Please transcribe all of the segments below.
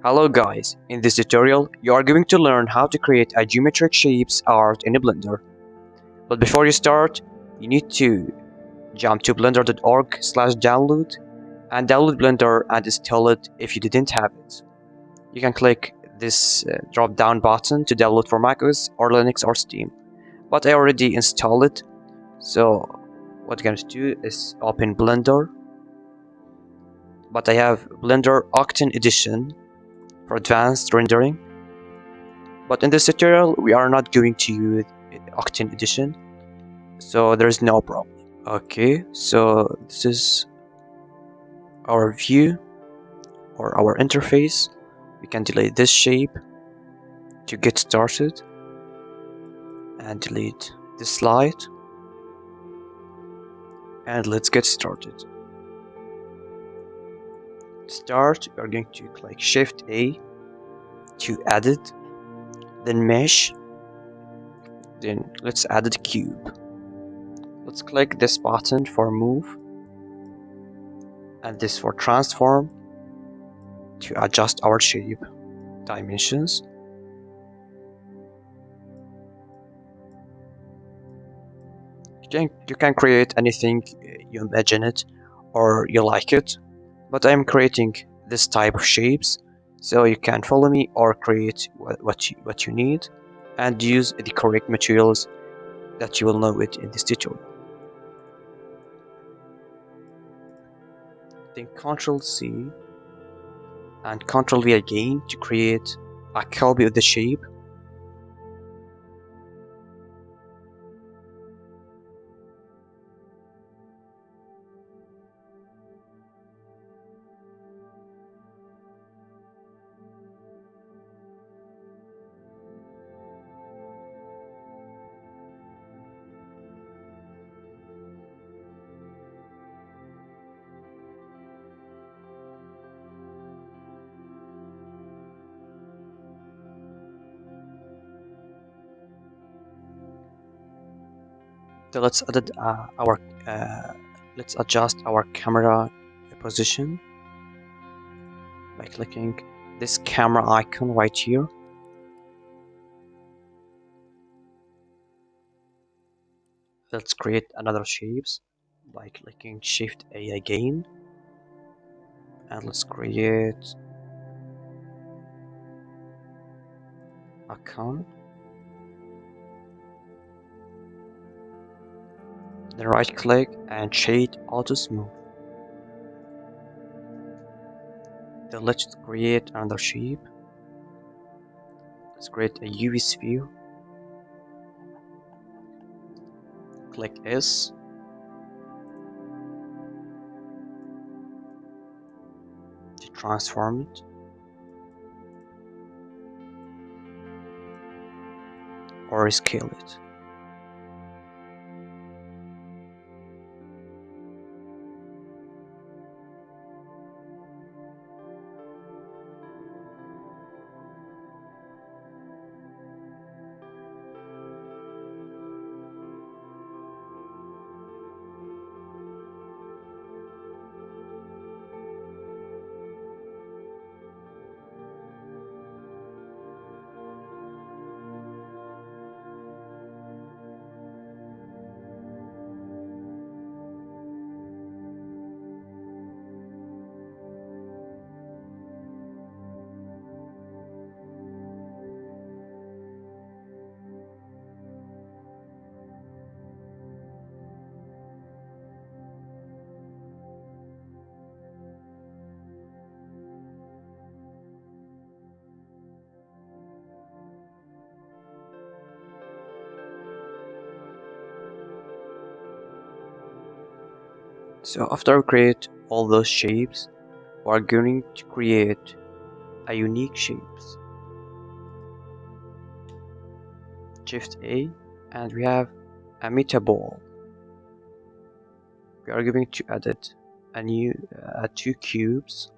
Hello guys, in this tutorial you are going to learn how to create a geometric shapes art in a Blender. But before you start, you need to jump to blender.org/download and download Blender and install it if you didn't have it. You can click this drop down button to download for macOS or Linux or Steam. But I already installed it, so what I'm going to do is open Blender. But I have Blender Octane Edition for advanced rendering. But in this tutorial, we are not going to use Octane Edition, so there's no problem. Okay, so this is our view or our interface. We can delete this shape to get started and delete this slide. And let's get started. Start, we are going to click Shift A to edit, then mesh, then let's add a cube. Let's click this button for move and this for transform to adjust our shape dimensions. You can create anything you imagine it or you like it, but I'm creating this type of shapes, so you can follow me or create what you need and use the correct materials that you will know it in this tutorial. Then Ctrl C and Ctrl V again to create a copy of the shape. So let's adjust our camera position by clicking this camera icon right here. Let's create another shapes by clicking Shift A again, and let's create a cone. Then right click and shade auto smooth. Then let's create another shape. Let's create a UV sphere. Click S. To transform it. Or scale it. So after we create all those shapes, we are going to create a unique shapes. Shift A, and we have a meta ball. We are going to edit a new two cubes.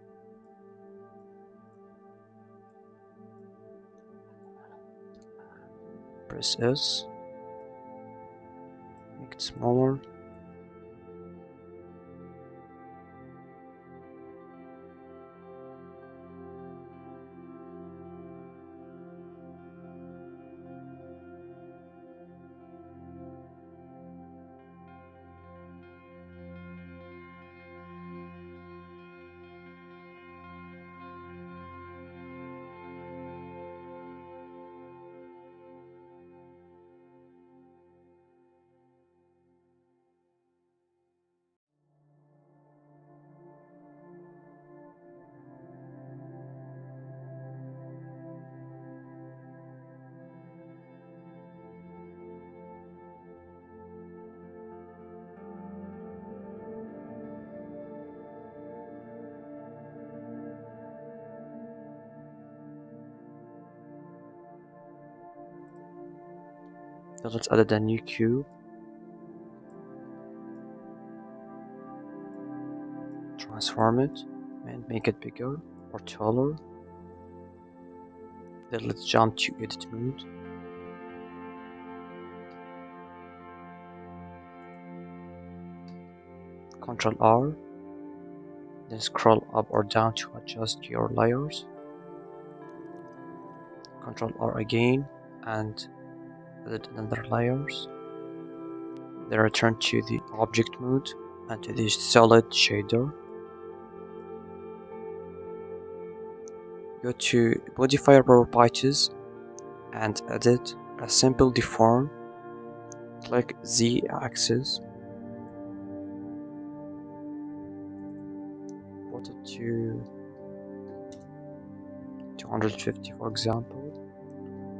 Press S. Make it smaller. Then let's add a new cube. Transform it and make it bigger or taller. Then let's jump to edit mode. Ctrl R. Then scroll up or down to adjust your layers. Ctrl R again and edit another layers. Then return to the object mode and to the solid shader. Go to modifier properties and edit a simple deform. Click Z axis. Put it to 250 for example,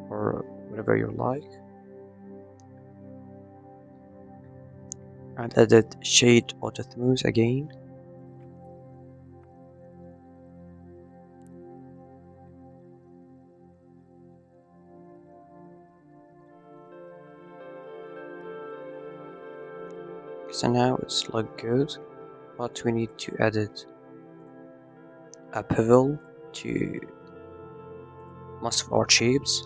or whatever you like. And edit shade auto smooth again. So now it's look good, but we need to edit a bevel to most of our shapes.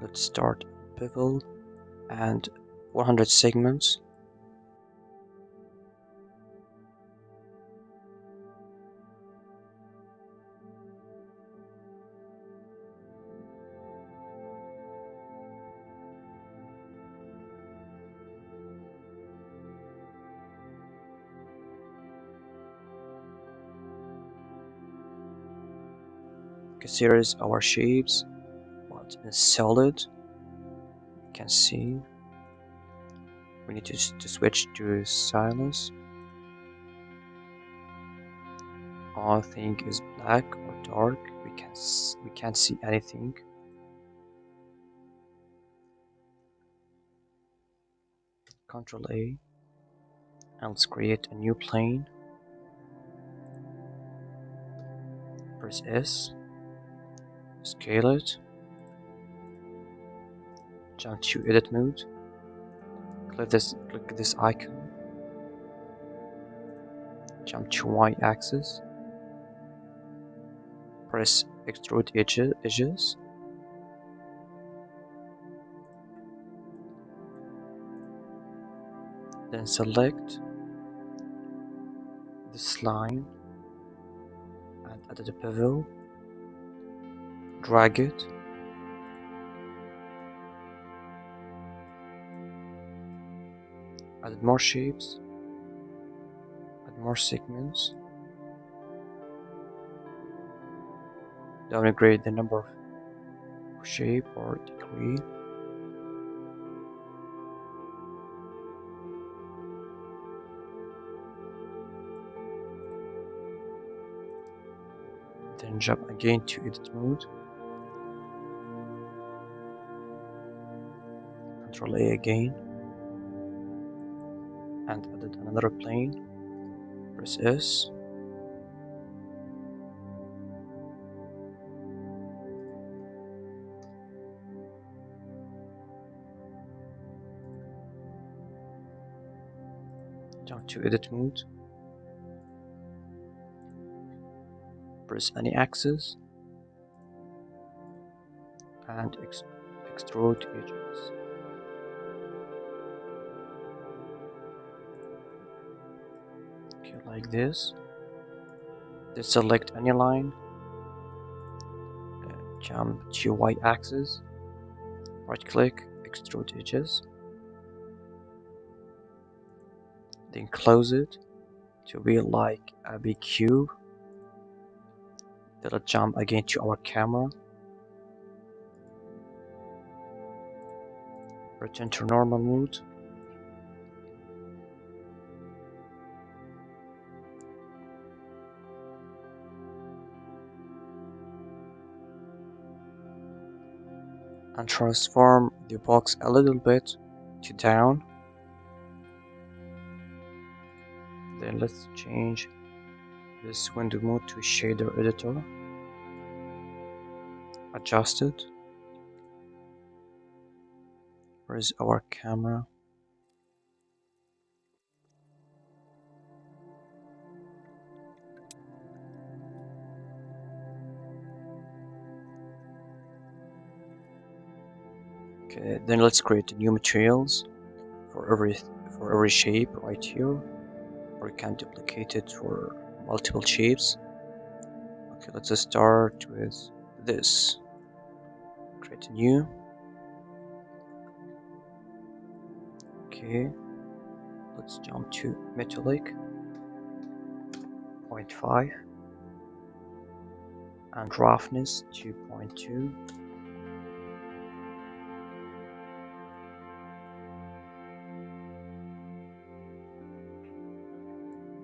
Let's start bevel and 100 segments. Because here is our shapes, but in solid. You can see we need to switch to silence. All thing is black or dark. We can't see anything. Ctrl A and let's create a new plane. Press S, scale it, jump to edit mode, click this icon, jump to Y axis, press extrude edges, then select this line and add the bevel, drag it, add more shapes, add more segments, downgrade the number of shape or degree, then jump again to edit mode, Ctrl A again, and added another plane, press S, jump to edit mode, press any axis, and extrude edges. Okay, like this. Just select any line, jump to Y axis, right click, extrude edges, then close it to be like a big cube. Then let's jump again to our camera, return to normal mode, and transform the box a little bit to down. Then let's change this window mode to shader editor, adjust it, Where is our camera? Okay, then let's create new materials for every shape right here, or you can duplicate it for multiple shapes. Okay, let's just start with this. Create a new. Okay, let's jump to metallic 0.5 and roughness 2.2.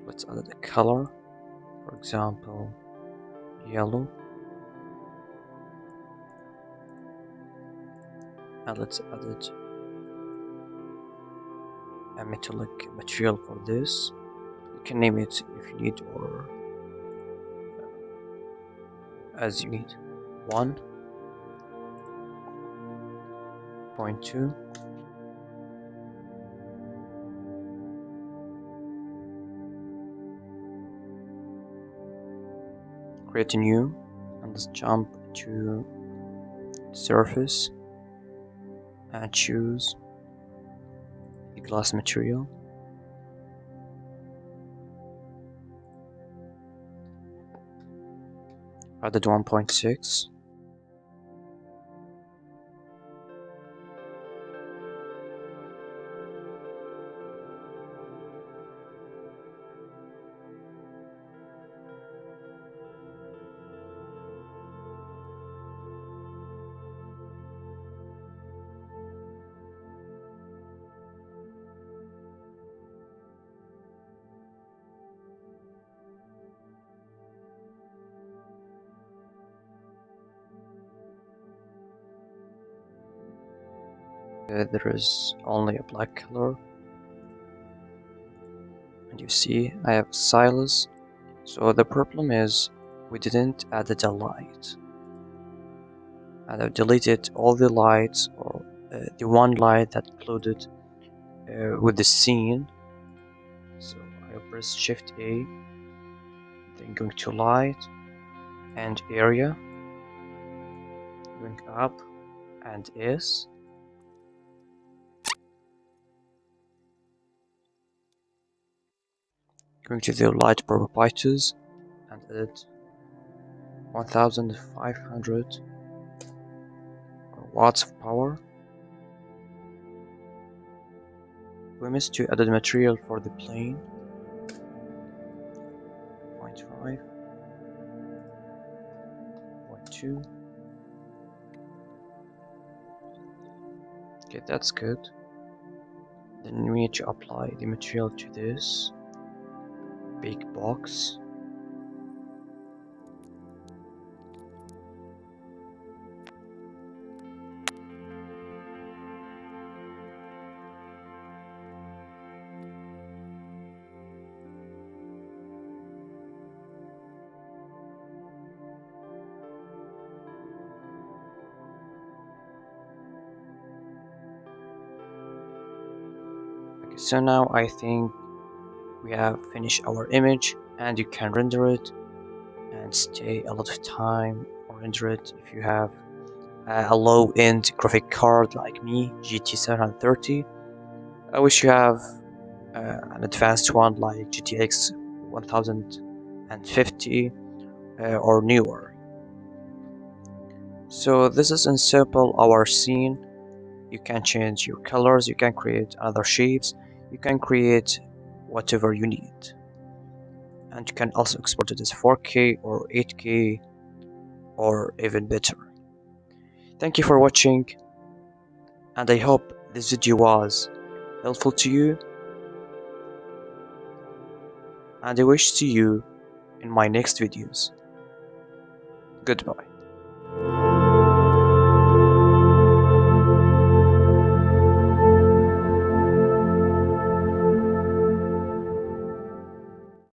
Let's add a color, for example, yellow, and let's add a metallic material for this. You can name it if you need, or as you need. 1.2. Create a new, and let's jump to surface and choose the glass material. Added 1.6. There is only a black color, and you see I have stylus. So the problem is we didn't add a light, and I've deleted all the lights, or the one light that included with the scene. So I press Shift A, then going to light and area, going up and S, going to the light properties and edit 1500 watts of power. We missed to add the material for the plane. 0.5, 0.2. Okay, that's good. Then we need to apply the material to this big box. Okay, so now I think we have finished our image, and you can render it and stay a lot of time or render it if you have a low-end graphic card like me, GT 730. I wish you have an advanced one like GTX 1050 or newer. So this is in simple our scene. You can change your colors, you can create other shapes, you can create whatever you need, and you can also export it as 4K or 8K or even better. Thank you for watching, and I hope this video was helpful to you, and I wish to see you in my next videos. Goodbye.